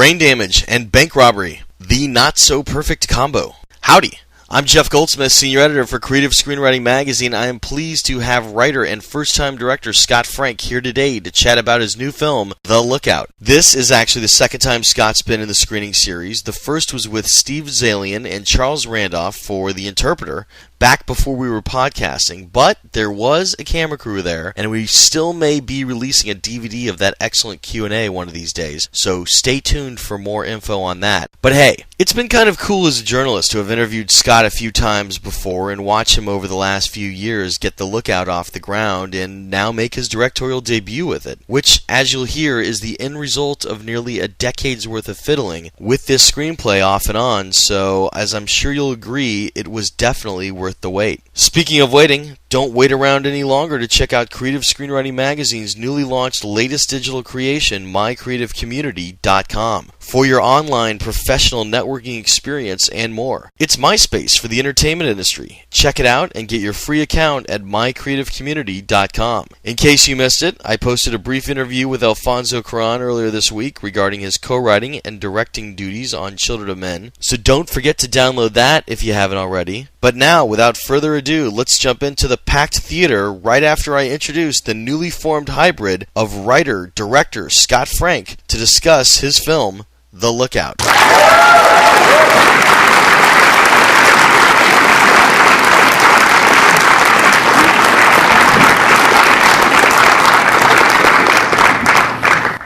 brain damage, and bank robbery. The not-so-perfect combo. Howdy. I'm Jeff Goldsmith, Senior Editor for Creative Screenwriting Magazine. I am pleased to have writer and first-time director Scott Frank here today to chat about his new film, The Lookout. This is actually the second time Scott's been in the screening series. The first was with Steve Zalian and Charles Randolph for The Interpreter, back before we were podcasting, but there was a camera crew there, and we still may be releasing a DVD of that excellent Q&A one of these days, so stay tuned for more info on that. But hey, it's been kind of cool as a journalist to have interviewed Scott a few times before and watch him over the last few years get The Lookout off the ground and now make his directorial debut with it, which, as you'll hear, is the end result of nearly a decade's worth of fiddling with this screenplay off and on, so as I'm sure you'll agree, it was definitely worth the wait. Speaking of waiting, don't wait around any longer to check out Creative Screenwriting Magazine's newly launched latest digital creation, mycreativecommunity.com, for your online professional networking experience and more. It's MySpace for the entertainment industry. Check it out and get your free account at mycreativecommunity.com. In case you missed it, I posted a brief interview with Alfonso Cuarón earlier this week regarding his co-writing and directing duties on Children of Men, so don't forget to download that if you haven't already. But now, without further ado, let's jump into the packed theater right after I introduce the newly formed hybrid of writer-director Scott Frank to discuss his film, The Lookout.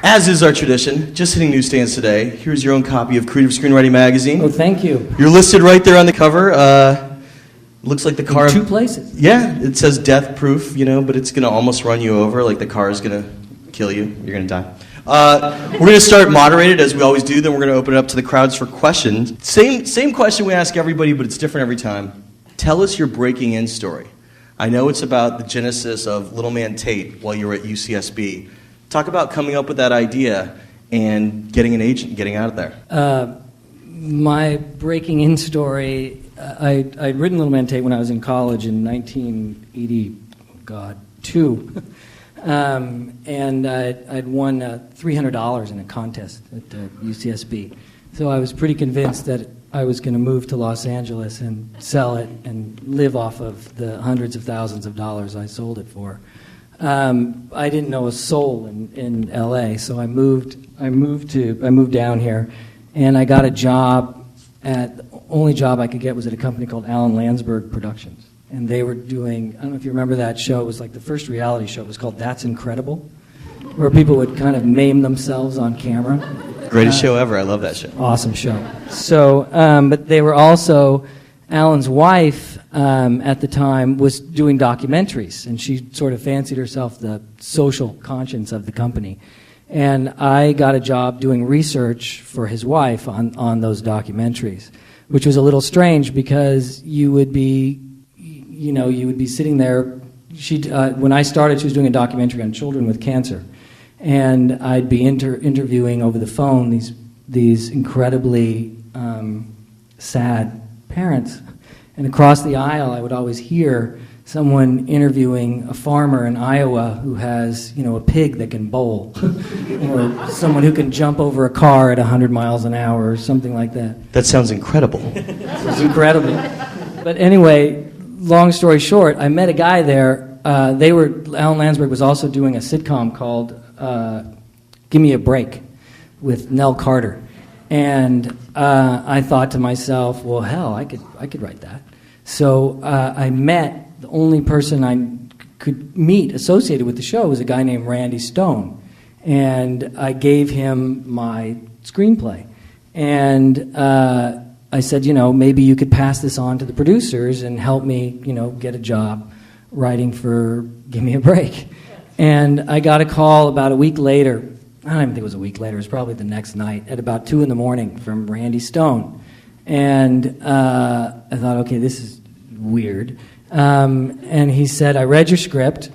As is our tradition, just hitting newsstands today, here's your own copy of Creative Screenwriting Magazine. Oh, thank you. You're listed right there on the cover. Looks like the car... In two places. Yeah, it says death proof, but it's going to almost run you over, like the car is going to kill you. You're going to die. We're going to start moderated, as we always do, then we're going to open it up to the crowds for questions. Same question we ask everybody, but it's different every time. Tell us your breaking in story. I know it's about the genesis of Little Man Tate while you were at UCSB. Talk about coming up with that idea and getting an agent and getting out of there. My breaking in story, I'd written Little Man Tate when I was in college in 1982. And I'd won $300 in a contest at UCSB. So I was pretty convinced that I was going to move to Los Angeles and sell it and live off of the hundreds of thousands of dollars I sold it for. I didn't know a soul in LA, so I moved down here, and I got a job the only job I could get was at a company called Alan Landsberg Productions. And they were doing, I don't know if you remember that show, it was like the first reality show. It was called That's Incredible, where people would kind of maim themselves on camera. Greatest show ever. I love that show. Awesome show. So, but they were also, Alan's wife at the time was doing documentaries, and she sort of fancied herself the social conscience of the company. And I got a job doing research for his wife on those documentaries, which was a little strange because you would be sitting there. When I started, she was doing a documentary on children with cancer, and I'd be interviewing over the phone these incredibly sad parents. And across the aisle, I would always hear someone interviewing a farmer in Iowa who has, a pig that can bowl, or someone who can jump over a car at 100 miles an hour, or something like that. That sounds incredible. It's incredible. But anyway, long story short, I met a guy there. Alan Landsberg was also doing a sitcom called Give Me a Break with Nell Carter. And I thought to myself, well, hell, I could write that. So I met, the only person I could meet associated with the show was a guy named Randy Stone. And I gave him my screenplay. And I said, maybe you could pass this on to the producers and help me, get a job writing for Give Me a Break. And I got a call about a week later. I don't even think it was a week later. It was probably the next night at about 2 a.m. from Randy Stone. And I thought, okay, this is weird. And he said, I read your script,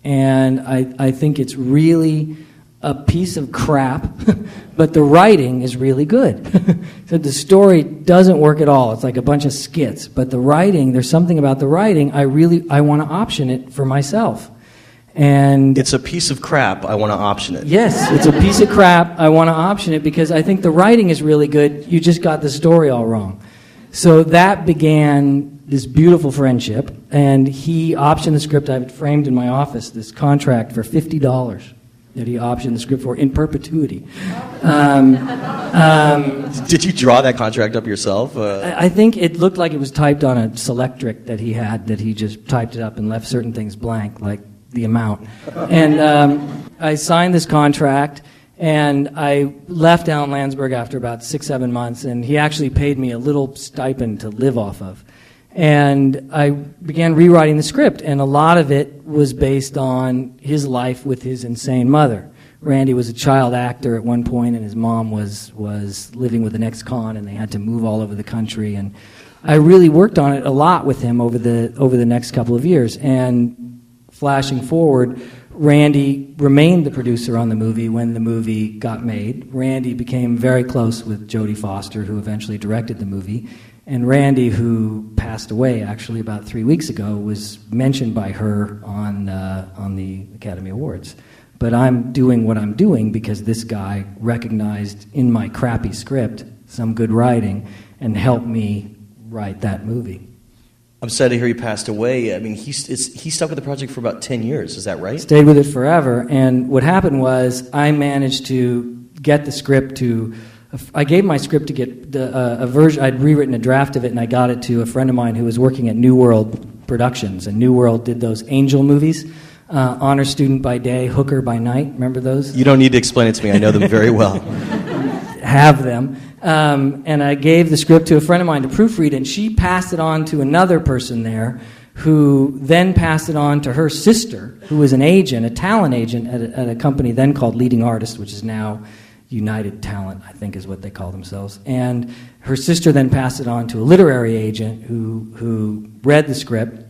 and I think it's really a piece of crap, but the writing is really good. So the story doesn't work at all. It's like a bunch of skits. But the writing, there's something about the writing, I want to option it for myself. And it's a piece of crap. I want to option it. Yes, it's a piece of crap. I want to option it because I think the writing is really good. You just got the story all wrong. So that began this beautiful friendship, and he optioned the script. I have it framed in my office, this contract for $50 that he optioned the script for in perpetuity. Did you draw that contract up yourself? I think it looked like it was typed on a Selectric that he had, that he just typed it up and left certain things blank, like the amount. And I signed this contract, and I left Alan Landsberg after about 6-7 months, and he actually paid me a little stipend to live off of. And I began rewriting the script, and a lot of it was based on his life with his insane mother. Randy was a child actor at one point, and his mom was living with an ex-con, and they had to move all over the country. And I really worked on it a lot with him over the next couple of years. And flashing forward, Randy remained the producer on the movie when the movie got made. Randy became very close with Jodie Foster, who eventually directed the movie. And Randy, who passed away actually about 3 weeks ago, was mentioned by her on the Academy Awards. But I'm doing what I'm doing because this guy recognized in my crappy script some good writing and helped me write that movie. I'm sad to hear he passed away. I mean, he stuck with the project for about 10 years. Is that right? Stayed with it forever. And what happened was I managed to get the script to... I gave my script to get a version. I'd rewritten a draft of it, and I got it to a friend of mine who was working at New World Productions. And New World did those Angel movies, Honor Student by Day, Hooker by Night. Remember those? You don't need to explain it to me. I know them very well. Have them. And I gave the script to a friend of mine to proofread, and she passed it on to another person there, who then passed it on to her sister, who was an agent, a talent agent at a company then called Leading Artist, which is now United Talent, I think is what they call themselves. And her sister then passed it on to a literary agent who read the script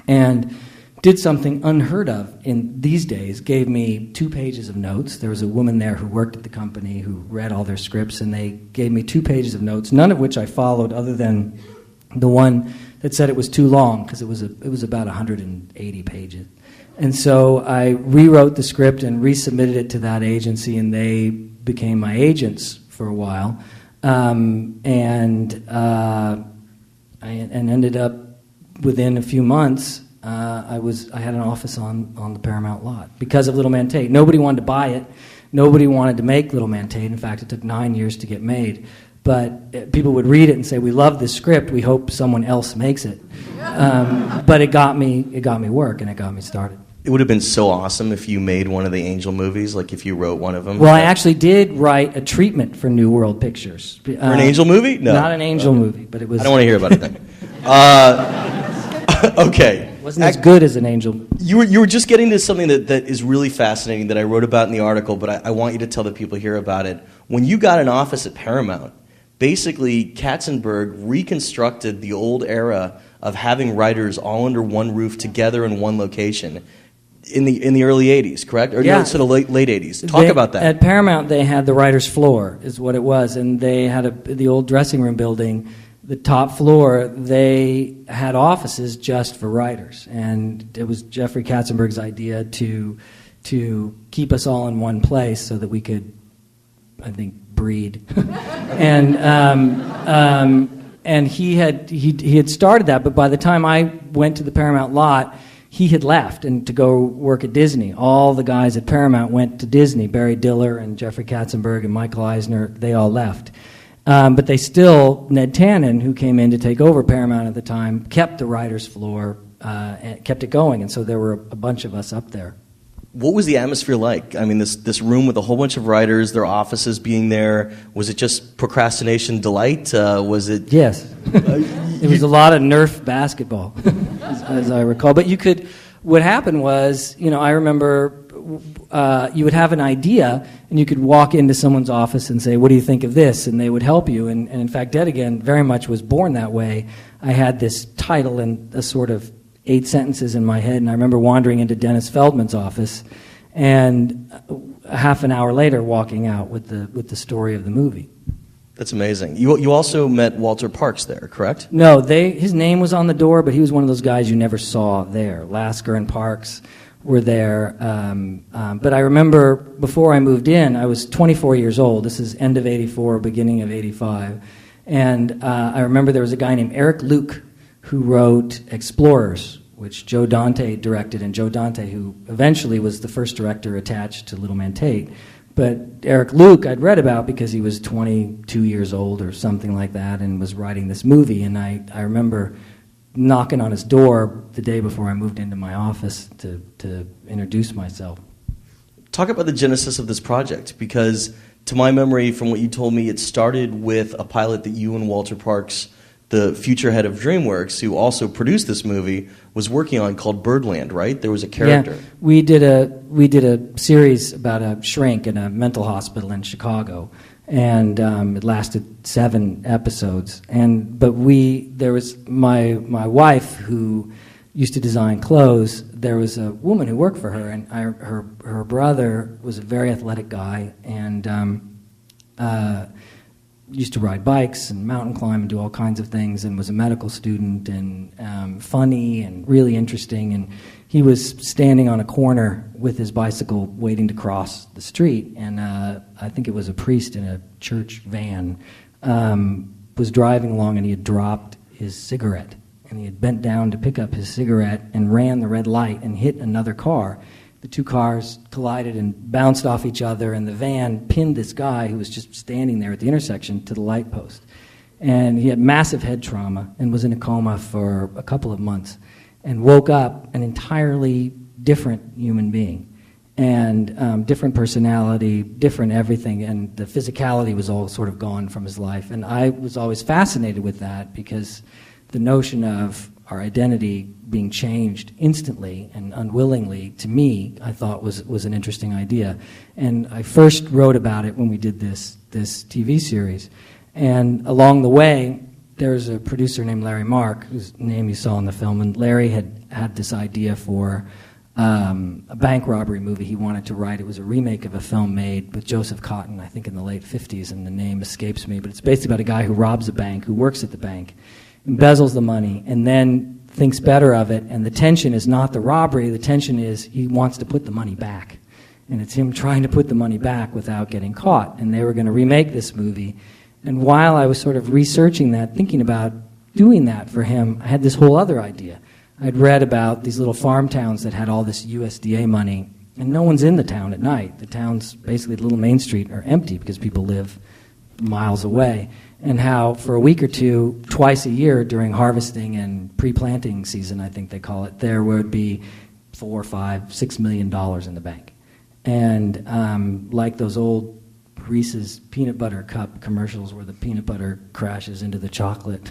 and did something unheard of in these days, gave me 2 pages of notes. There was a woman there who worked at the company who read all their scripts, and they gave me 2 pages of notes, none of which I followed other than the one that said it was too long, because it was about 180 pages. And so I rewrote the script and resubmitted it to that agency, and they became my agents for a while. And ended up, within a few months, I had an office on the Paramount lot because of Little Man Tate. Nobody wanted to buy it. Nobody wanted to make Little Man Tate. In fact, it took 9 years to get made. But people would read it and say, "We love this script. We hope someone else makes it." But it got me work, and it got me started. It would have been so awesome if you made one of the Angel movies, like if you wrote one of them. Well, I actually did write a treatment for New World Pictures. For an Angel movie? No. Not an Angel movie, but it was... I don't want to hear about it then. Okay. It wasn't as good as an Angel. You were just getting to something that is really fascinating that I wrote about in the article, but I want you to tell the people here about it. When you got an office at Paramount, basically Katzenberg reconstructed the old era of having writers all under one roof together in one location. In the early 80s, correct? Or yeah. No, sort of late 80s. Talk about that. At Paramount, they had the writer's floor, is what it was, and they had the old dressing room building. The top floor, they had offices just for writers, and it was Jeffrey Katzenberg's idea to keep us all in one place so that we could, I think, breed. And he had started that, but by the time I went to the Paramount lot, he had left and to go work at Disney. All the guys at Paramount went to Disney. Barry Diller and Jeffrey Katzenberg and Michael Eisner, they all left. But they still, Ned Tannen, who came in to take over Paramount at the time, kept the writer's floor and kept it going. And so there were a bunch of us up there. What was the atmosphere like? I mean, this room with a whole bunch of writers, their offices being there. Was it just procrastination delight? Was it? Yes. It was a lot of Nerf basketball, as I recall. But what happened was, I remember you would have an idea, and you could walk into someone's office and say, "What do you think of this?" And they would help you. And in fact, Dead Again very much was born that way. I had this title and a sort of 8 sentences in my head, and I remember wandering into Dennis Feldman's office, and half an hour later walking out with the story of the movie. That's amazing. You also met Walter Parks there, correct? No, his name was on the door, but he was one of those guys you never saw there. Lasker and Parks were there. But I remember before I moved in, I was 24 years old. This is end of 84, beginning of 85. And I remember there was a guy named Eric Luke who wrote Explorers, which Joe Dante directed, and Joe Dante, who eventually was the first director attached to Little Man Tate. But Eric Luke I'd read about because he was 22 years old or something like that and was writing this movie. And I remember knocking on his door the day before I moved into my office to introduce myself. Talk about the genesis of this project, because to my memory, from what you told me, it started with a pilot that you and Walter Parks, the future head of DreamWorks, who also produced this movie, was working on, called Birdland, right? There was a character. Yeah, we did a series about a shrink in a mental hospital in Chicago, and it lasted 7 episodes. But there was my wife who used to design clothes. There was a woman who worked for her, and her brother was a very athletic guy, and used to ride bikes and mountain climb and do all kinds of things, and was a medical student, and funny and really interesting. And he was standing on a corner with his bicycle waiting to cross the street, and I think it was a priest in a church van was driving along, and he had dropped his cigarette, and he had bent down to pick up his cigarette and ran the red light and hit another car. The 2 cars collided and bounced off each other, and the van pinned this guy who was just standing there at the intersection to the light post. And he had massive head trauma and was in a coma for a couple of months, and woke up an entirely different human being, and different personality, different everything, and the physicality was all sort of gone from his life. And I was always fascinated with that, because the notion of our identity being changed instantly and unwillingly, to me, I thought was an interesting idea. And I first wrote about it when we did this TV series. And along the way, there's a producer named Larry Mark, whose name you saw in the film, and Larry had this idea for a bank robbery movie he wanted to write. It was a remake of a film made with Joseph Cotten, I think in the late 50s, and the name escapes me, but it's basically about a guy who robs a bank, who works at the bank, embezzles the money, and then thinks better of it, and the tension is not the robbery, the tension is he wants to put the money back. And it's him trying to put the money back without getting caught. And they were going to remake this movie. And while I was sort of researching that, thinking about doing that for him, I had this whole other idea. I'd read about these little farm towns that had all this USDA money, and no one's in the town at night. The towns, basically the little Main Street, are empty because people live miles away. And how for a week or two, twice a year during harvesting and pre-planting season, I think they call it, there would be $4, $5, $6 million in the bank. And like those old Reese's peanut butter cup commercials where the peanut butter crashes into the chocolate,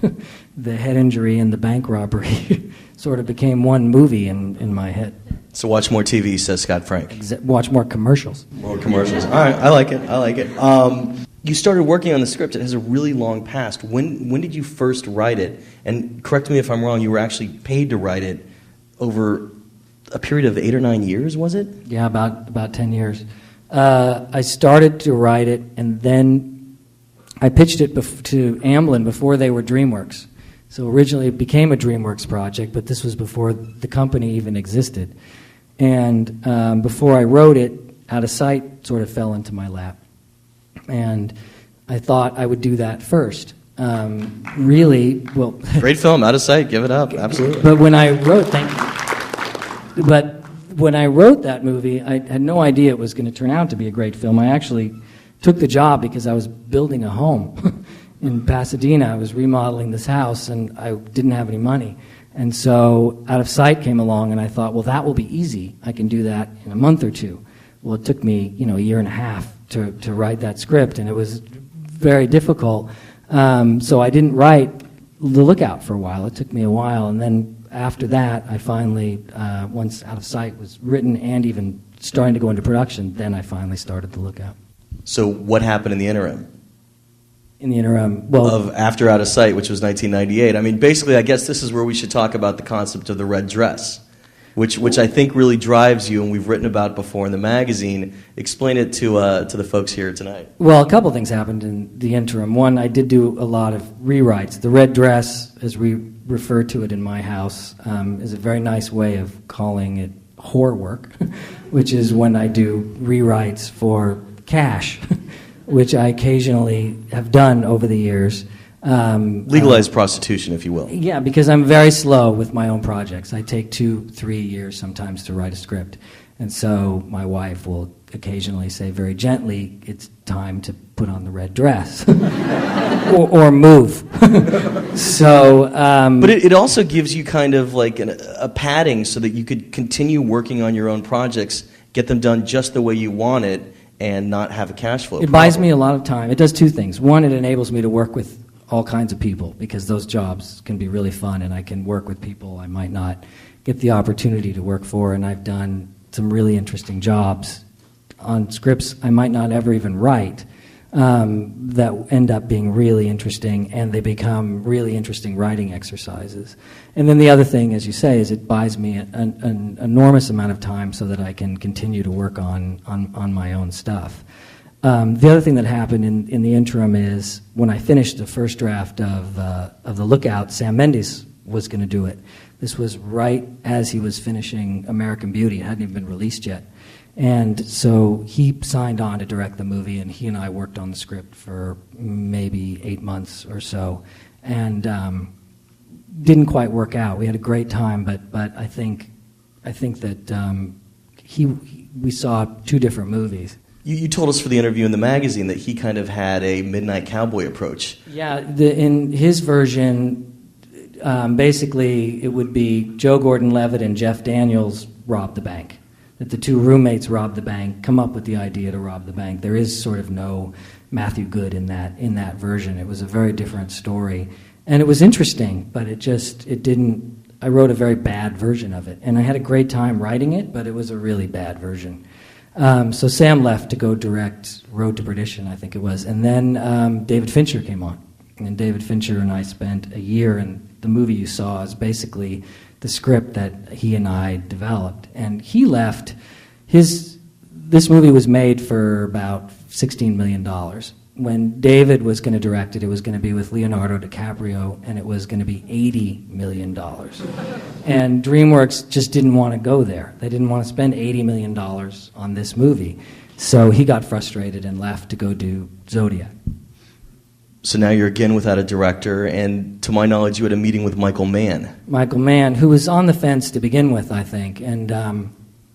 the head injury and the bank robbery sort of became one movie in my head. So watch more TV, says Scott Frank. Watch more commercials. More commercials. All right, I like it. You started working on the script. It has a really long past. When did you first write it? And correct me if I'm wrong, you were actually paid to write it over a period of 8 or 9 years, was it? Yeah, about 10 years. I started to write it, and then I pitched it to Amblin before they were DreamWorks. So originally it became a DreamWorks project, but this was before the company even existed. And before I wrote it, Out of Sight sort of fell into my lap. And I thought I would do that first. Really, well... Great film, Out of Sight, give it up, absolutely. But when I wrote... Thank you. But when I wrote that movie, I had no idea it was going to turn out to be a great film. I actually took the job because I was building a home in Pasadena. I was remodeling this house, and I didn't have any money. And so Out of Sight came along, and I thought, well, that will be easy. I can do that in a month or two. Well, it took me, a year and a half to write that script, and it was very difficult. So I didn't write The Lookout for a while. It took me a while, and then after that, I finally, once Out of Sight was written and even starting to go into production, then I finally started The Lookout. So what happened in the interim? In the interim, well... Of after Out of Sight, which was 1998. I mean, basically, I guess this is where we should talk about the concept of the red dress, which I think really drives you, and we've written about before in the magazine. Explain it to the folks here tonight. Well, a couple things happened in the interim. One, I did do a lot of rewrites. The red dress, as we refer to it in my house, is a very nice way of calling it whore work, which is when I do rewrites for cash, which I occasionally have done over the years. Legalized prostitution, if you will. Yeah, because I'm very slow with my own projects. I take 2-3 years sometimes to write a script. And so my wife will occasionally say very gently, it's time to put on the red dress or move. So, but it also gives you kind of like a padding so that you could continue working on your own projects, get them done just the way you want it, and not have a cash flow problem. Buys me a lot of time. It does two things. One, it enables me to work with all kinds of people, because those jobs can be really fun, and I can work with people I might not get the opportunity to work for, and I've done some really interesting jobs on scripts I might not ever even write, that end up being really interesting, and they become really interesting writing exercises. And then the other thing, as you say, is it buys me an enormous amount of time so that I can continue to work on my own stuff. The other thing that happened in the interim is when I finished the first draft of The Lookout, Sam Mendes was going to do it. This was right as he was finishing American Beauty. It hadn't even been released yet. And so he signed on to direct the movie, and he and I worked on the script for maybe 8 months or so, and didn't quite work out. We had a great time, but I think that we saw two different movies. You told us for the interview in the magazine that he kind of had a Midnight Cowboy approach. Yeah, in his version, basically it would be Joe Gordon-Levitt and Jeff Daniels rob the bank. That the two roommates rob the bank, come up with the idea to rob the bank. There is sort of no Matthew Goode in that version. It was a very different story, and it was interesting, but it didn't. I wrote a very bad version of it, and I had a great time writing it, but it was a really bad version. So Sam left to go direct Road to Perdition, I think it was, and then David Fincher came on, and David Fincher and I spent a year, and the movie you saw is basically the script that he and I developed. And he left. This movie was made for about $16 million. When David was going to direct it, it was going to be with Leonardo DiCaprio, and it was going to be $80 million. And DreamWorks just didn't want to go there. They didn't want to spend $80 million on this movie. So he got frustrated and left to go do Zodiac. So now you're again without a director, and to my knowledge, you had a meeting with Michael Mann. Michael Mann, who was on the fence to begin with, I think. And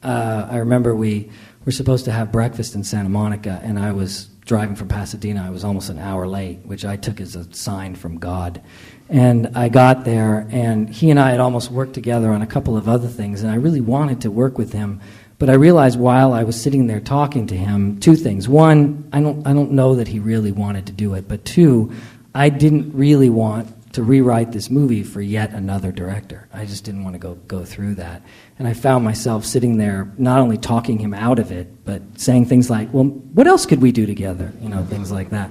I remember we were supposed to have breakfast in Santa Monica, and I was driving from Pasadena. I was almost an hour late, which I took as a sign from God. And I got there, and he and I had almost worked together on a couple of other things, and I really wanted to work with him. But I realized while I was sitting there talking to him, two things. One, I don't know that he really wanted to do it. But two, I didn't really want to rewrite this movie for yet another director. I just didn't want to go through that. And I found myself sitting there not only talking him out of it, but saying things like, well, what else could we do together? Things like that.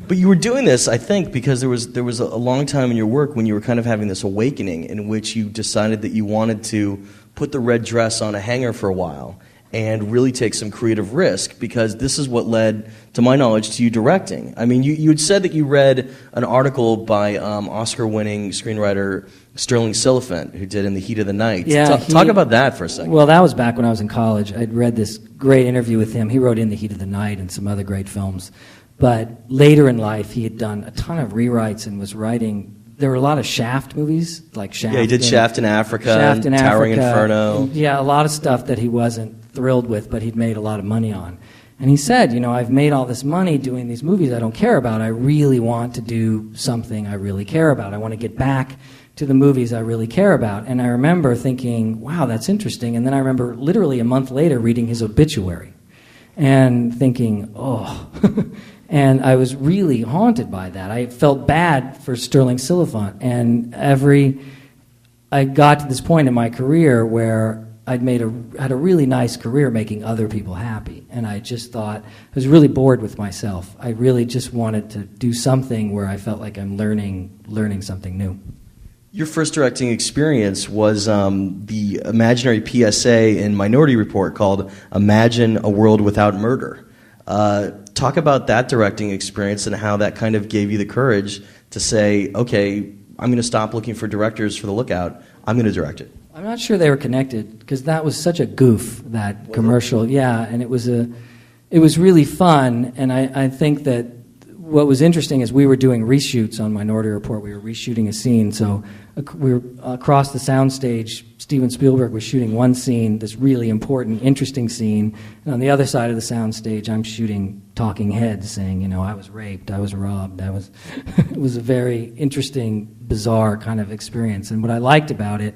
But you were doing this, I think, because there was a long time in your work when you were kind of having this awakening in which you decided that you wanted to put the red dress on a hanger for a while and really take some creative risk, because this is what led, to my knowledge, to you directing. I mean, you had said that you read an article by Oscar-winning screenwriter Sterling Silliphant, who did In the Heat of the Night. Yeah, talk about that for a second. Well, that was back when I was in college. I'd read this great interview with him. He wrote In the Heat of the Night and some other great films. But later in life, he had done a ton of rewrites and was writing. There were a lot of Shaft movies, like Shaft. Yeah, he did Shaft in Africa, Towering Inferno. Yeah, a lot of stuff that he wasn't thrilled with, but he'd made a lot of money on. And he said, I've made all this money doing these movies I don't care about. I really want to do something I really care about. I want to get back to the movies I really care about. And I remember thinking, wow, that's interesting. And then I remember literally a month later reading his obituary and thinking, oh... And I was really haunted by that. I felt bad for Sterling Silliphant. And I got to this point in my career where I'd had a really nice career making other people happy. And I just thought, I was really bored with myself. I really just wanted to do something where I felt like I'm learning something new. Your first directing experience was the imaginary PSA in Minority Report called Imagine a World Without Murder. Talk about that directing experience and how that kind of gave you the courage to say, okay, I'm going to stop looking for directors for The Lookout. I'm going to direct it. I'm not sure they were connected because that was such a goof, that commercial. Yeah, and it was really fun, and I think that what was interesting is we were doing reshoots on Minority Report. We were reshooting a scene, so we were across the soundstage. Steven Spielberg was shooting one scene, this really important, interesting scene, and on the other side of the soundstage, I'm shooting talking heads saying, I was raped, I was robbed. It was a very interesting, bizarre kind of experience, and what I liked about it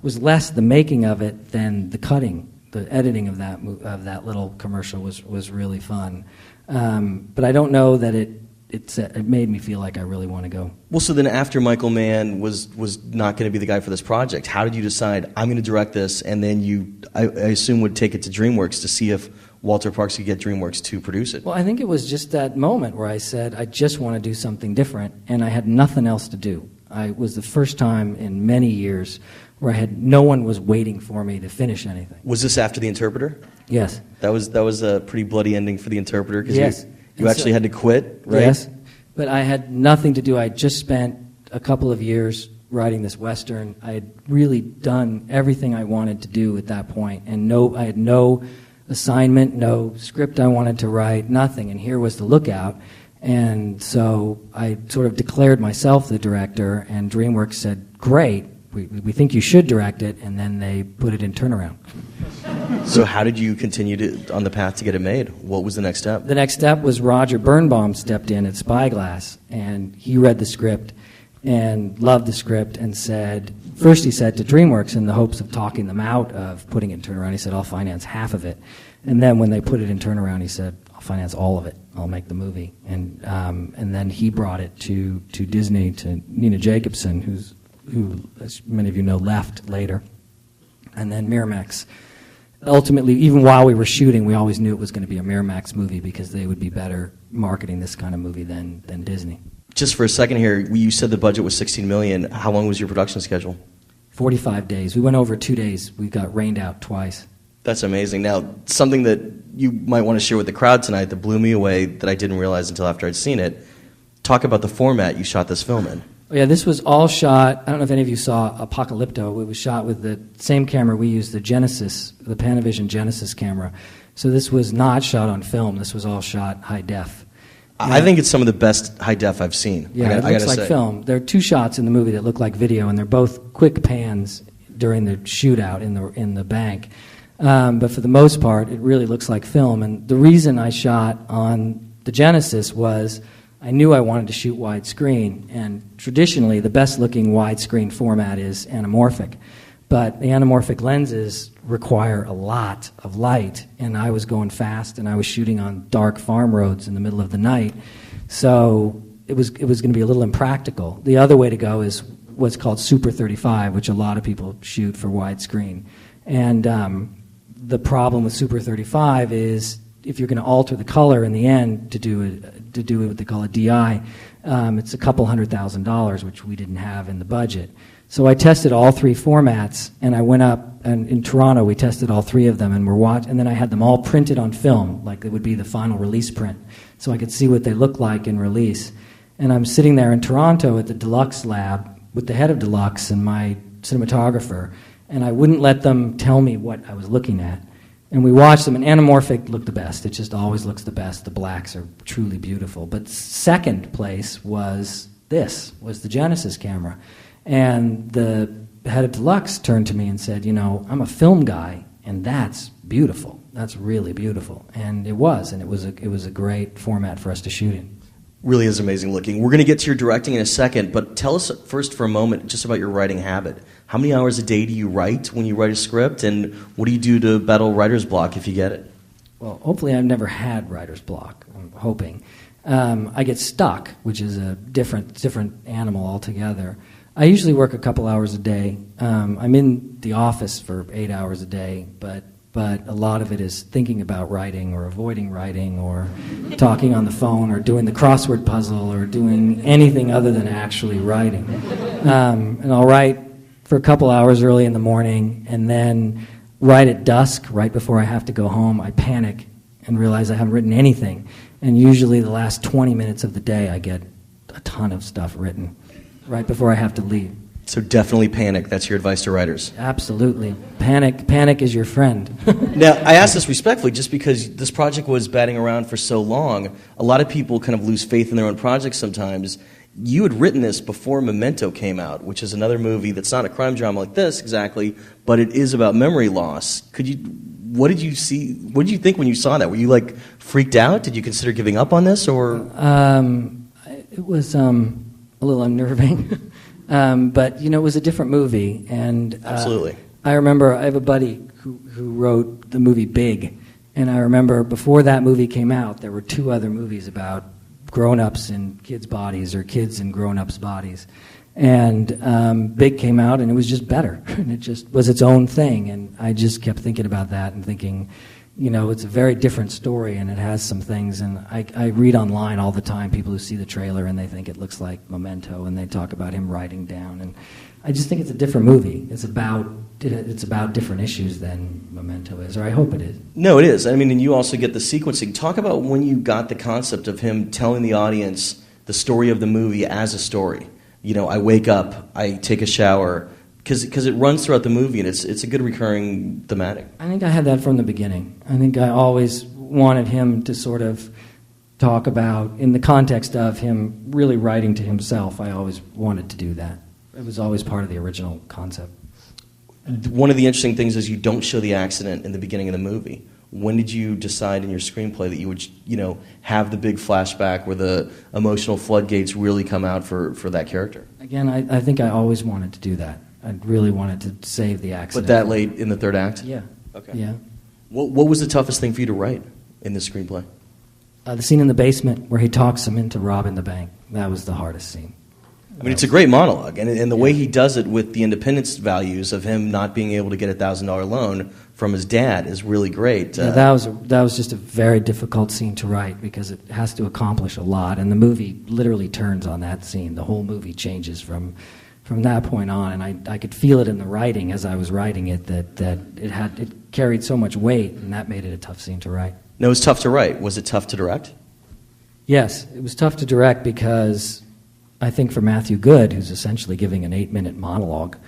was less the making of it than the cutting. The editing of that little commercial was really fun, but I don't know that it made me feel like I really want to go. Well, so then after Michael Mann was not going to be the guy for this project, how did you decide, I'm going to direct this, and then you, I assume, would take it to DreamWorks to see if Walter Parks could get DreamWorks to produce it? Well, I think it was just that moment where I said, I just want to do something different, and I had nothing else to do. It was the first time in many years where no one was waiting for me to finish anything. Was this after The Interpreter? Yes. That was a pretty bloody ending for The Interpreter. Yes. You actually had to quit, right? Yes, but I had nothing to do. I had just spent a couple of years writing this Western. I had really done everything I wanted to do at that point, and I had no assignment, no script I wanted to write, nothing, and here was the lookout. And so I sort of declared myself the director, and DreamWorks said, great, we think you should direct it, and then they put it in turnaround. So how did you continue on the path to get it made? What was the next step? The next step was Roger Birnbaum stepped in at Spyglass, and he read the script and loved the script and said, first he said to DreamWorks in the hopes of talking them out of putting it in turnaround, he said, I'll finance half of it. And then when they put it in turnaround, he said, I'll finance all of it. I'll make the movie. And then he brought it to Disney, to Nina Jacobson, who, as many of you know, left later. And then Miramax. Ultimately, even while we were shooting, we always knew it was going to be a Miramax movie because they would be better marketing this kind of movie than Disney. Just for a second here, you said the budget was $16 million. How long was your production schedule? 45 days. We went over 2 days. We got rained out twice. That's amazing. Now, something that you might want to share with the crowd tonight that blew me away that I didn't realize until after I'd seen it. Talk about the format you shot this film in. Oh, yeah, this was all shot, I don't know if any of you saw Apocalypto. It was shot with the same camera we used, the Genesis, the Panavision Genesis camera. So this was not shot on film. This was all shot high def. I think it's some of the best high def I've seen. Yeah, it looks like film. There are 2 shots in the movie that look like video, and they're both quick pans during the shootout in the bank. But for the most part, it really looks like film. And the reason I shot on the Genesis was I knew I wanted to shoot widescreen, and traditionally the best-looking widescreen format is anamorphic. But the anamorphic lenses require a lot of light, and I was going fast, and I was shooting on dark farm roads in the middle of the night. So it was going to be a little impractical. The other way to go is what's called Super 35, which a lot of people shoot for widescreen. And the problem with Super 35 is if you're going to alter the color in the end to do what they call a DI, it's a couple $100,000, which we didn't have in the budget. So I tested all 3 formats, and I went up, and in Toronto we tested all 3 of them, and and then I had them all printed on film, like it would be the final release print, so I could see what they look like in release. And I'm sitting there in Toronto at the Deluxe lab with the head of Deluxe and my cinematographer, and I wouldn't let them tell me what I was looking at. And we watched them, and anamorphic looked the best. It just always looks the best. The blacks are truly beautiful. But second place was the Genesis camera. And the head of Deluxe turned to me and said, I'm a film guy, and that's beautiful. That's really beautiful. And it was, and it was a great format for us to shoot in. Really is amazing looking. We're going to get to your directing in a second, but tell us first for a moment just about your writing habit. How many hours a day do you write when you write a script, and what do you do to battle writer's block if you get it? Well, hopefully I've never had writer's block, I'm hoping. I get stuck, which is a different animal altogether. I usually work a couple hours a day. I'm in the office for 8 hours a day, but a lot of it is thinking about writing or avoiding writing or talking on the phone or doing the crossword puzzle or doing anything other than actually writing. And I'll write for a couple hours early in the morning, and then right at dusk, right before I have to go home, I panic and realize I haven't written anything. And usually the last 20 minutes of the day I get a ton of stuff written right before I have to leave. So definitely panic. That's your advice to writers. Absolutely. Panic is your friend. Now, I ask this respectfully just because this project was batting around for so long. A lot of people kind of lose faith in their own projects sometimes. You had written this before Memento came out, which is another movie that's not a crime drama like this exactly, but it is about memory loss. What did you see? What did you think when you saw that? Were you like freaked out? Did you consider giving up on this, or? It was a little unnerving, but it was a different movie, and Absolutely. I remember I have a buddy who wrote the movie Big, and I remember before that movie came out, there were 2 other movies about grown-ups in kids' bodies or kids in grown-ups' bodies. And Big came out, and it was just better. And it just was its own thing. And I just kept thinking about that and thinking, it's a very different story, and it has some things. And I read online all the time people who see the trailer, and they think it looks like Memento, and they talk about him writing down. And I just think it's a different movie. It's about different issues than Memento is, or I hope it is. No, it is. I mean, and you also get the sequencing. Talk about when you got the concept of him telling the audience the story of the movie as a story. I wake up, I take a shower, because it runs throughout the movie, and it's a good recurring thematic. I think I had that from the beginning. I think I always wanted him to sort of talk about, in the context of him really writing to himself, I always wanted to do that. It was always part of the original concept. One of the interesting things is you don't show the accident in the beginning of the movie. When did you decide in your screenplay that you would, have the big flashback where the emotional floodgates really come out for that character? Again, I think I always wanted to do that. I really wanted to save the accident. But that late in the third act? Yeah. Okay. Yeah. What was the toughest thing for you to write in this screenplay? The scene in the basement where he talks him into robbing the bank. That was the hardest scene. I mean, it's a great monologue, and the way he does it with the independence values of him not being able to get a $1,000 loan from his dad is really great. Yeah, that was just a very difficult scene to write because it has to accomplish a lot, and the movie literally turns on that scene. The whole movie changes from that point on, and I could feel it in the writing as I was writing it that it carried so much weight, and that made it a tough scene to write. No, it was tough to write. Was it tough to direct? Yes, it was tough to direct because I think for Matthew Good, who's essentially giving an 8-minute monologue,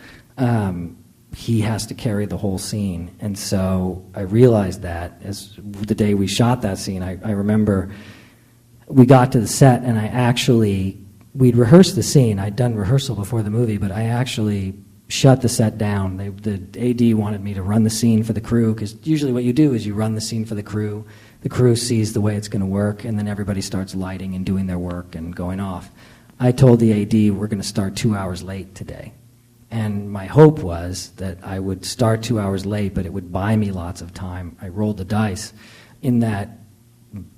he has to carry the whole scene. And so I realized that as the day we shot that scene, I remember we got to the set and we'd rehearsed the scene. I'd done rehearsal before the movie, but I actually shut the set down. The AD wanted me to run the scene for the crew, because usually what you do is you run the scene for the crew. The crew sees the way it's going to work, and then everybody starts lighting and doing their work and going off. I told the AD we're going to start 2 hours late today. And my hope was that I would start 2 hours late, but it would buy me lots of time. I rolled the dice in that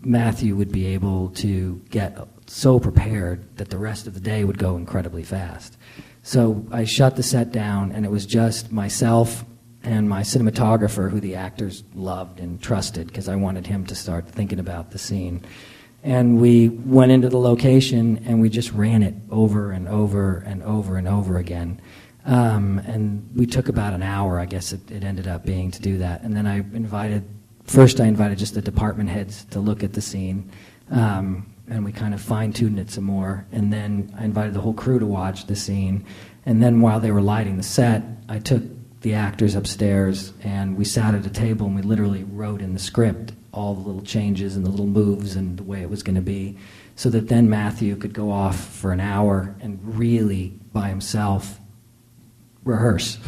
Matthew would be able to get so prepared that the rest of the day would go incredibly fast. So I shut the set down, and it was just myself and my cinematographer, who the actors loved and trusted, because I wanted him to start thinking about the scene. And we went into the location, and we just ran it over and over and over and over again. And we took about an hour, I guess it ended up being, to do that. And then I invited just the department heads to look at the scene, and we kind of fine-tuned it some more. And then I invited the whole crew to watch the scene. And then while they were lighting the set, I took the actors upstairs, and we sat at a table, and we literally wrote in the script all the little changes and the little moves and the way it was going to be, so that then Matthew could go off for an hour and really, by himself, rehearse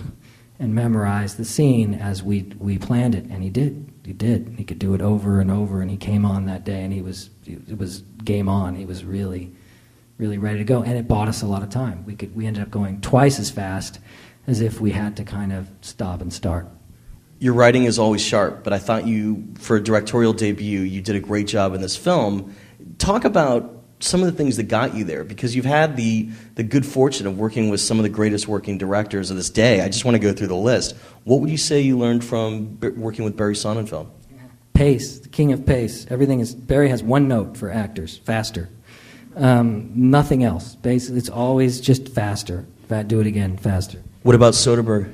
and memorize the scene as we planned it. And he did. He could do it over and over, and he came on that day, and it was game on. He was really, really ready to go, and it bought us a lot of time. We ended up going twice as fast as if we had to kind of stop and start. Your writing is always sharp, but I thought for a directorial debut, you did a great job in this film. Talk about some of the things that got you there, because you've had the good fortune of working with some of the greatest working directors of this day. I just want to go through the list. What would you say you learned from working with Barry Sonnenfeld? Pace, the king of pace. Barry has one note for actors: faster. Nothing else. Basically, it's always just faster. Do it again, faster. What about Soderbergh?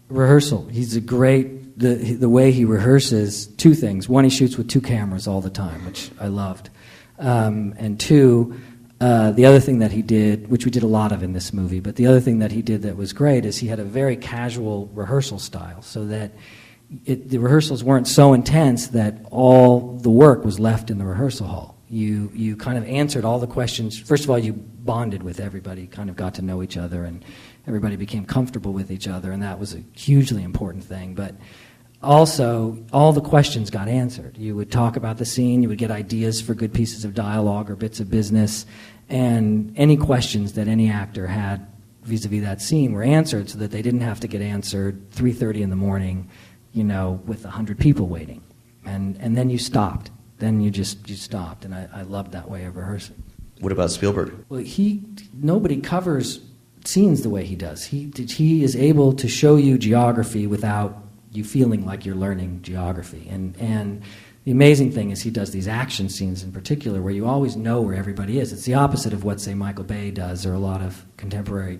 Rehearsal. He's a great, the way he rehearses, 2 things. One, he shoots with 2 cameras all the time, which I loved. And 2, the other thing that he did, which we did a lot of in this movie, but the other thing that he did that was great is he had a very casual rehearsal style, so that the rehearsals weren't so intense that all the work was left in the rehearsal hall. You kind of answered all the questions. First of all, you bonded with everybody, kind of got to know each other, and everybody became comfortable with each other, and that was a hugely important thing. But also, all the questions got answered. You would talk about the scene, you would get ideas for good pieces of dialogue or bits of business, and any questions that any actor had vis-a-vis that scene were answered so that they didn't have to get answered 3:30 in the morning, with 100 people waiting. And then you stopped. Then you stopped, and I loved that way of rehearsing. What about Spielberg? Well, nobody covers scenes the way he does. He is able to show you geography without you feeling like you're learning geography. And the amazing thing is he does these action scenes in particular where you always know where everybody is. It's the opposite of what, say, Michael Bay does or a lot of contemporary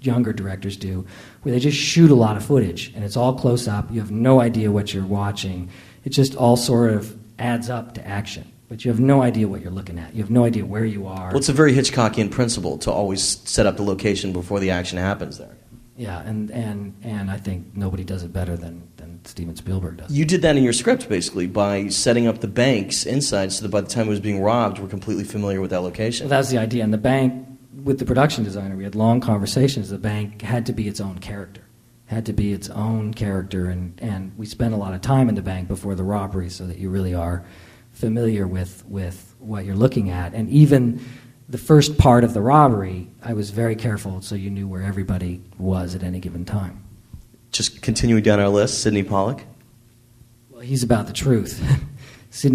younger directors do, where they just shoot a lot of footage, and it's all close up. You have no idea what you're watching. It just all sort of adds up to action, but you have no idea what you're looking at. You have no idea where you are. Well, it's a very Hitchcockian principle to always set up the location before the action happens there. Yeah, and I think nobody does it better than Steven Spielberg does. You did that in your script, basically, by setting up the banks inside so that by the time it was being robbed, we're completely familiar with that location. Well, that was the idea. And the bank, with the production designer, we had long conversations. The bank had to be its own character. And we spent a lot of time in the bank before the robbery so that you really are familiar with what you're looking at. And even the first part of the robbery, I was very careful so you knew where everybody was at any given time. Just continuing down our list, Sidney Pollack. Well, he's about the truth. The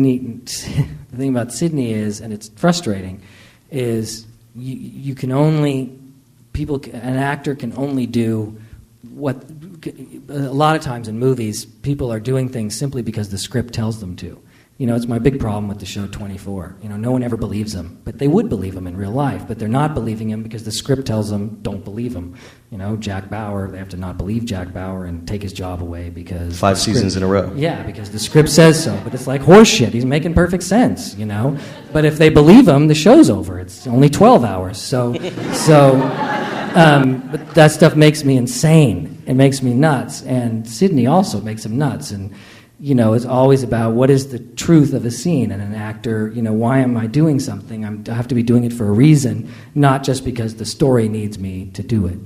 thing about Sidney is, and it's frustrating, is you can only, an actor can only do what, a lot of times in movies, people are doing things simply because the script tells them to. It's my big problem with the show 24. No one ever believes him, but they would believe him in real life, but they're not believing him because the script tells them don't believe him. Jack Bauer, they have to not believe Jack Bauer and take his job away because 5 seasons in a row. Yeah, because the script says so, but it's like horse shit. He's making perfect sense, But if they believe him, the show's over. It's only 12 hours. But that stuff makes me insane. It makes me nuts, and Sidney also makes him nuts. And it's always about what is the truth of a scene, and an actor, why am I doing something? I have to be doing it for a reason, not just because the story needs me to do it.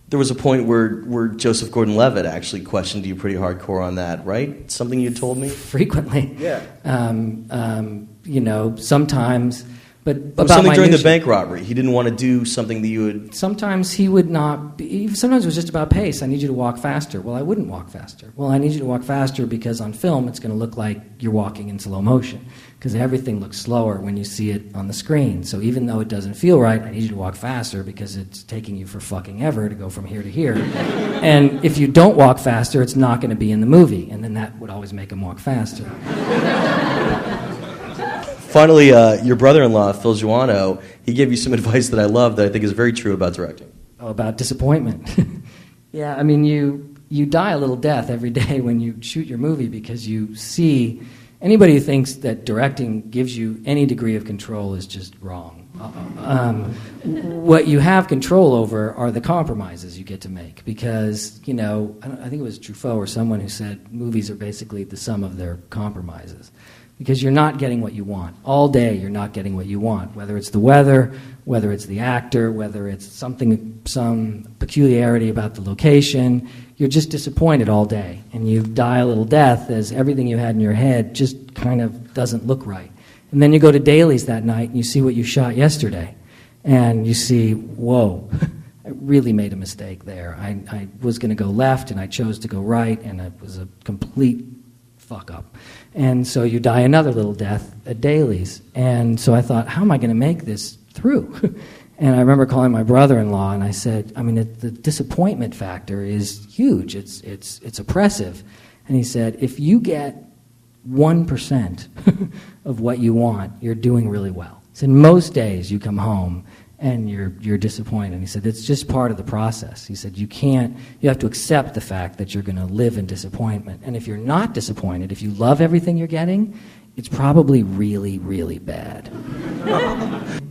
There was a point where Joseph Gordon-Levitt actually questioned you pretty hardcore on that, right? Something you told me? Frequently. Yeah. Sometimes. But about something during the bank robbery. He didn't want to do something that you would... Sometimes he would not... Sometimes it was just about pace. I need you to walk faster. Well, I wouldn't walk faster. Well, I need you to walk faster because on film it's going to look like you're walking in slow motion, because everything looks slower when you see it on the screen. So even though it doesn't feel right, I need you to walk faster because it's taking you for fucking ever to go from here to here. And if you don't walk faster, it's not going to be in the movie, and then that would always make him walk faster. Finally, your brother-in-law, Phil Joanno, he gave you some advice that I love that I think is very true about directing. Oh, about disappointment. Yeah, I mean, you die a little death every day when you shoot your movie because you see... Anybody who thinks that directing gives you any degree of control is just wrong. What you have control over are the compromises you get to make because, I think it was Truffaut or someone who said movies are basically the sum of their compromises. Because you're not getting what you want. All day you're not getting what you want, whether it's the weather, whether it's the actor, whether it's some peculiarity about the location. You're just disappointed all day, and you die a little death as everything you had in your head just kind of doesn't look right. And then you go to dailies that night and you see what you shot yesterday, and you see, whoa, I really made a mistake there. I was going to go left, and I chose to go right, and it was a complete fuck up. And so you die another little death at dailies. And so I thought, how am I going to make this through? And I remember calling my brother-in-law, and I said, the disappointment factor is huge. It's oppressive. And he said, if you get 1% of what you want, you're doing really well. He said, most days you come home and you're disappointed. He said, it's just part of the process. He said, you have to accept the fact that you're going to live in disappointment. And if you're not disappointed, if you love everything you're getting, it's probably really, really bad.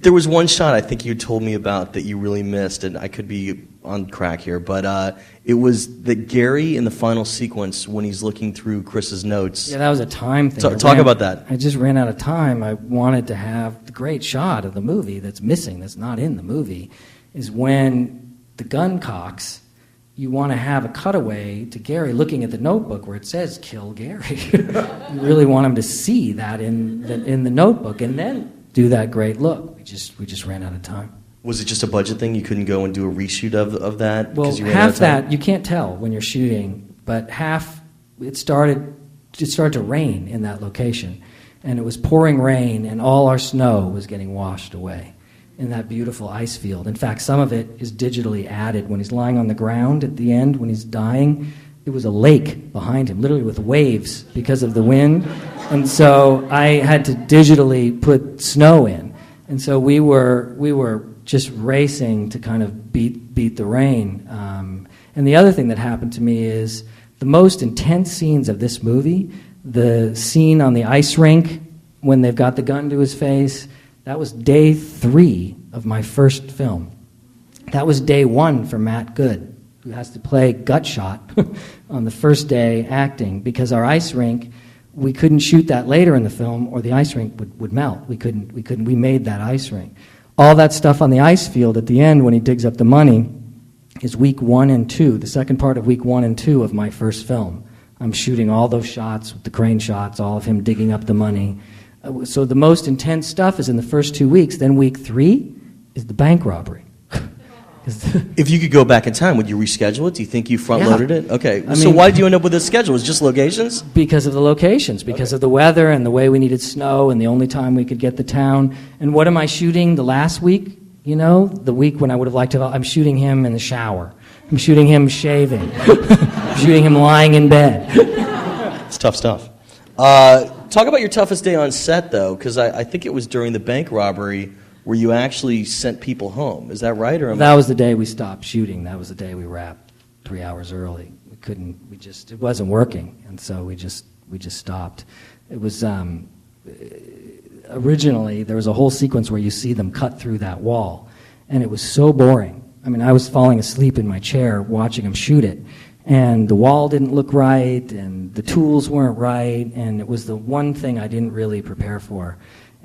There was one shot I think you told me about that you really missed, and I could be on crack here, but it was that Gary in the final sequence when he's looking through Chris's notes. Yeah, that was a time thing. Talk about that. I just ran out of time. I wanted to have the great shot of the movie that's missing, that's not in the movie, is when the gun cocks. You want to have a cutaway to Gary looking at the notebook where it says "Kill Gary." You really want him to see that in the notebook, and then do that great look. We just ran out of time. Was it just a budget thing? You couldn't go and do a reshoot of that? Well, you ran half out of time? that you can't tell when you're shooting, but half it started to rain in that location, and it was pouring rain, and all our snow was getting washed away in that beautiful ice field. In fact, some of it is digitally added. When he's lying on the ground at the end, when he's dying, it was a lake behind him, literally with waves because of the wind. And so I had to digitally put snow in. And so we were just racing to kind of beat the rain. And the other thing that happened to me is the most intense scenes of this movie, the scene on the ice rink when they've got the gun to his face, that was day 3 of my first film. That was day 1 for Matt Good, who has to play Gutshot on the first day acting, because our ice rink, we couldn't shoot that later in the film or the ice rink would melt. We made that ice rink. All that stuff on the ice field at the end when he digs up the money is week 1 and 2, the second part of week 1 and 2 of my first film. I'm shooting all those shots, the crane shots, all of him digging up the money. So the most intense stuff is in the first 2 weeks. Then week 3 is the bank robbery. If you could go back in time, would you reschedule it? Do you think you front-loaded it? Okay. So mean, why did you end up with this schedule? Was it just locations? Because of the locations, because of the weather and the way we needed snow and the only time we could get the town. And what am I shooting the last week? You know, the week when I would have liked to, I'm shooting him in the shower. I'm shooting him shaving. I'm shooting him lying in bed. It's tough stuff. Talk about your toughest day on set, though, because I think it was during the bank robbery where you actually sent people home. Is that right? Or that was the day we stopped shooting. That was the day we wrapped 3 hours early. It wasn't working, and so we just stopped. It was, originally, there was a whole sequence where you see them cut through that wall, and it was so boring. I mean, I was falling asleep in my chair watching them shoot it, and the wall didn't look right, and the tools weren't right, and it was the one thing I didn't really prepare for.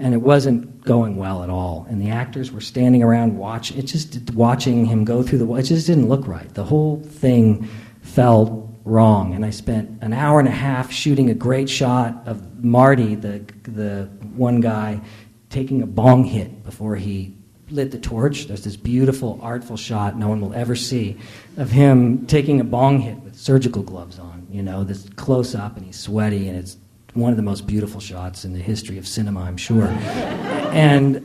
And it wasn't going well at all. And the actors were standing around watching him go through the wall. It just didn't look right. The whole thing felt wrong. And I spent an hour and a half shooting a great shot of Marty, the one guy, taking a bong hit before he lit the torch. There's this beautiful, artful shot no one will ever see of him taking a bong hit with surgical gloves on. You know, this close up, and he's sweaty, and it's one of the most beautiful shots in the history of cinema, I'm sure. And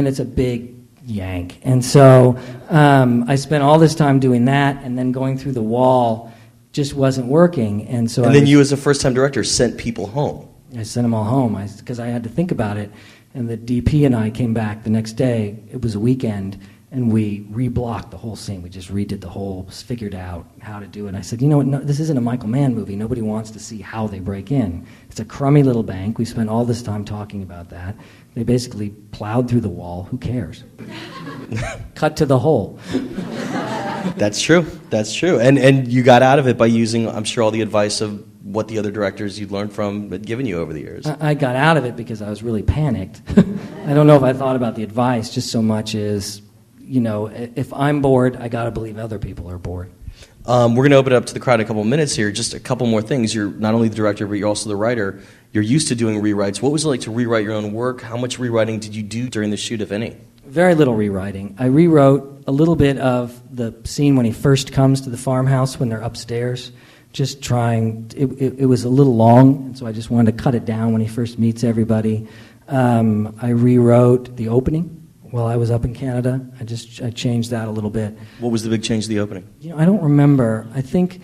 it's a big yank. And so I spent all this time doing that, and then going through the wall just wasn't working. And then you, as a first-time director, sent people home. I sent them all home because I had to think about it. And the DP and I came back the next day. It was a weekend, and we reblocked the whole scene. We just redid the whole, figured out how to do it. And I said, you know what, no, this isn't a Michael Mann movie. Nobody wants to see how they break in. It's a crummy little bank. We spent all this time talking about that. They basically plowed through the wall. Who cares? Cut to the hole. That's true. That's true. And you got out of it by using, I'm sure, all the advice of what the other directors you'd learned from had given you over the years. I got out of it because I was really panicked. I don't know if I thought about the advice just so much as, you know, if I'm bored, I got to believe other people are bored. We're going to open it up to the crowd in a couple of minutes here. Just a couple more things. You're not only the director, but you're also the writer. You're used to doing rewrites. What was it like to rewrite your own work? How much rewriting did you do during the shoot, if any? Very little rewriting. I rewrote a little bit of the scene when he first comes to the farmhouse when they're upstairs. Just trying, it was a little long, and so I just wanted to cut it down when he first meets everybody. I rewrote the opening while I was up in Canada. I changed that a little bit. What was the big change to the opening? You know, I don't remember. I think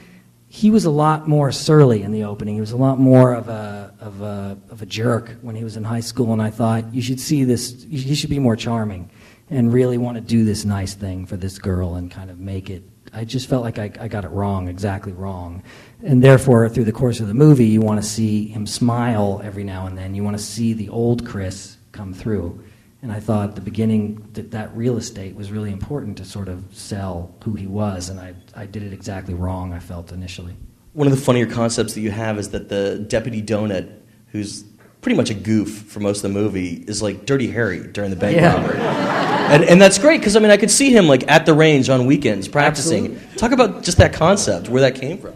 he was a lot more surly in the opening. He was a lot more of a jerk when he was in high school, and I thought, you should see this, he should be more charming and really want to do this nice thing for this girl and kind of make it. I just felt like I got it wrong, exactly wrong. And therefore, through the course of the movie, you want to see him smile every now and then. You want to see the old Chris come through. And I thought at the beginning that real estate was really important to sort of sell who he was, and I did it exactly wrong, I felt initially. One of the funnier concepts that you have is that the Deputy Donut, who's pretty much a goof for most of the movie, is like Dirty Harry during the bank robbery. And that's great, because I could see him like at the range on weekends practicing. Absolutely. Talk about just that concept, where that came from.